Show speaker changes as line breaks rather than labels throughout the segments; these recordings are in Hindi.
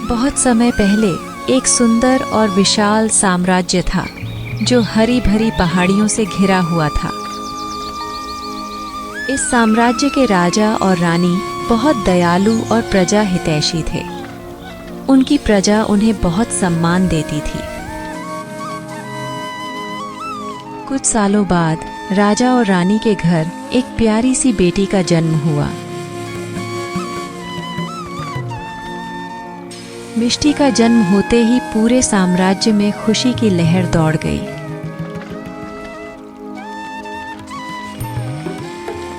बहुत समय पहले एक सुंदर और विशाल साम्राज्य था जो हरी भरी पहाड़ियों से घिरा हुआ था। इस साम्राज्य के राजा और रानी बहुत दयालु और प्रजा हितैषी थे। उनकी प्रजा उन्हें बहुत सम्मान देती थी। कुछ सालों बाद राजा और रानी के घर एक प्यारी सी बेटी का जन्म हुआ। मिष्टी का जन्म होते ही पूरे साम्राज्य में खुशी की लहर दौड़ गई।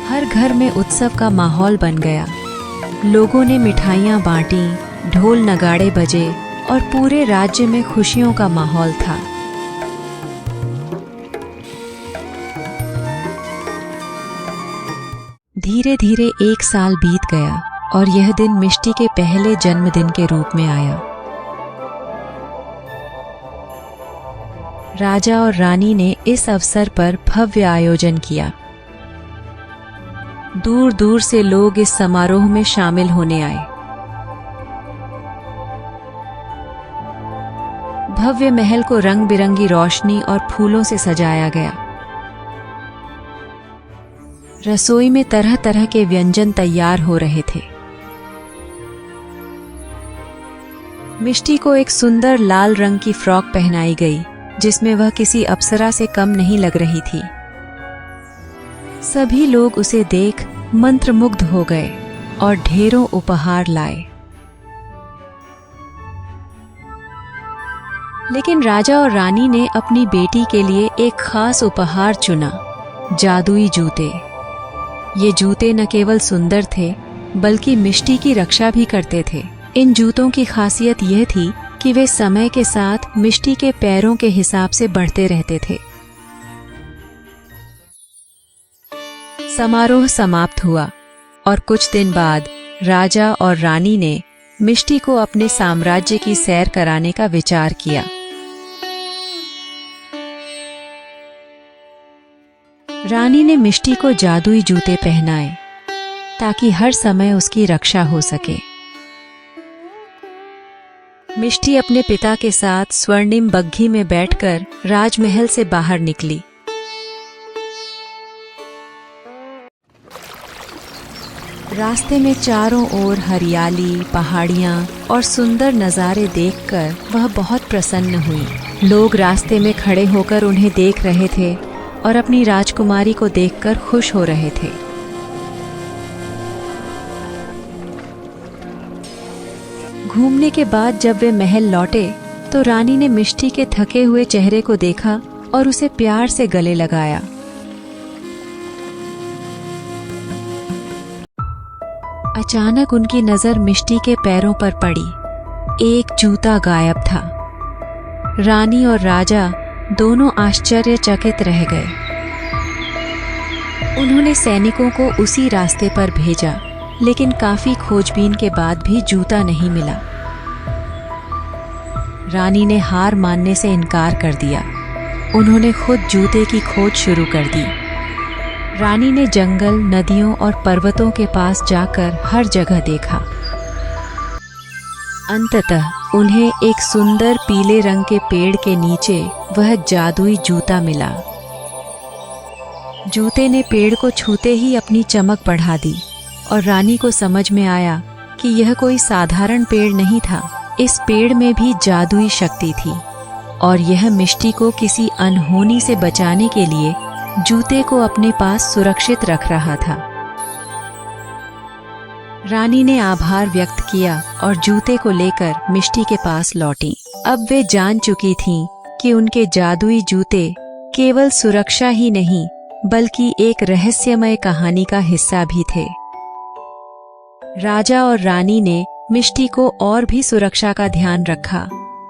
हर घर में उत्सव का माहौल बन गया। लोगों ने मिठाइयाँ बांटी, ढोल नगाड़े बजे और पूरे राज्य में खुशियों का माहौल था। धीरे धीरे एक साल बीत गया और यह दिन मिष्टी के पहले जन्मदिन के रूप में आया। राजा और रानी ने इस अवसर पर भव्य आयोजन किया। दूर दूर से लोग इस समारोह में शामिल होने आए। भव्य महल को रंग बिरंगी रोशनी और फूलों से सजाया गया। रसोई में तरह तरह के व्यंजन तैयार हो रहे थे। मिष्टी को एक सुंदर लाल रंग की फ्रॉक पहनाई गई जिसमें वह किसी अप्सरा से कम नहीं लग रही थी। सभी लोग उसे देख मंत्रमुग्ध हो गए और ढेरों उपहार लाए। लेकिन राजा और रानी ने अपनी बेटी के लिए एक खास उपहार चुना, जादुई जूते। ये जूते न केवल सुंदर थे बल्कि मिष्टी की रक्षा भी करते थे। इन जूतों की खासियत यह थी कि वे समय के साथ मिष्टी के पैरों के हिसाब से बढ़ते रहते थे। समारोह समाप्त हुआ और कुछ दिन बाद राजा और रानी ने मिष्टी को अपने साम्राज्य की सैर कराने का विचार किया। रानी ने मिष्टी को जादुई जूते पहनाए ताकि हर समय उसकी रक्षा हो सके। मिष्टी अपने पिता के साथ स्वर्णिम बग्घी में बैठकर राजमहल से बाहर निकली। रास्ते में चारों ओर हरियाली, पहाड़ियां और सुंदर नज़ारे देखकर वह बहुत प्रसन्न हुई। लोग रास्ते में खड़े होकर उन्हें देख रहे थे और अपनी राजकुमारी को देखकर खुश हो रहे थे। घूमने के बाद जब वे महल लौटे तो रानी ने मिष्टी के थके हुए चेहरे को देखा और उसे प्यार से गले लगाया। अचानक उनकी नजर मिष्टी के पैरों पर पड़ी। एक जूता गायब था। रानी और राजा दोनों आश्चर्यचकित रह गए। उन्होंने सैनिकों को उसी रास्ते पर भेजा, लेकिन काफी खोजबीन के बाद भी जूता नहीं मिला। रानी ने हार मानने से इनकार कर दिया। उन्होंने खुद जूते की खोज शुरू कर दी। रानी ने जंगल, नदियों और पर्वतों के पास जाकर हर जगह देखा। अंततः उन्हें एक सुंदर पीले रंग के पेड़ के नीचे वह जादुई जूता मिला। जूते ने पेड़ को छूते ही अपनी चमक बढ़ा दी और रानी को समझ में आया कि यह कोई साधारण पेड़ नहीं था। इस पेड़ में भी जादुई शक्ति थी और यह मिष्टी को किसी अनहोनी से बचाने के लिए जूते को अपने पास सुरक्षित रख रहा था। रानी ने आभार व्यक्त किया और जूते को लेकर मिष्टी के पास लौटी। अब वे जान चुकी थीं कि उनके जादुई जूते केवल सुरक्षा ही नहीं बल्कि एक रहस्यमय कहानी का हिस्सा भी थे। राजा और रानी ने मिष्टी को और भी सुरक्षा का ध्यान रखा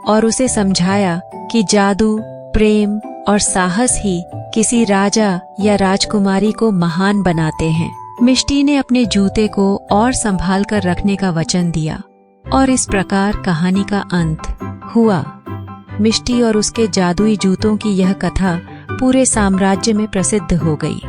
और उसे समझाया कि जादू, प्रेम और साहस ही किसी राजा या राजकुमारी को महान बनाते हैं। मिष्टी ने अपने जूते को और संभाल कर रखने का वचन दिया और इस प्रकार कहानी का अंत हुआ। मिष्टी और उसके जादुई जूतों की यह कथा पूरे साम्राज्य में प्रसिद्ध हो गई।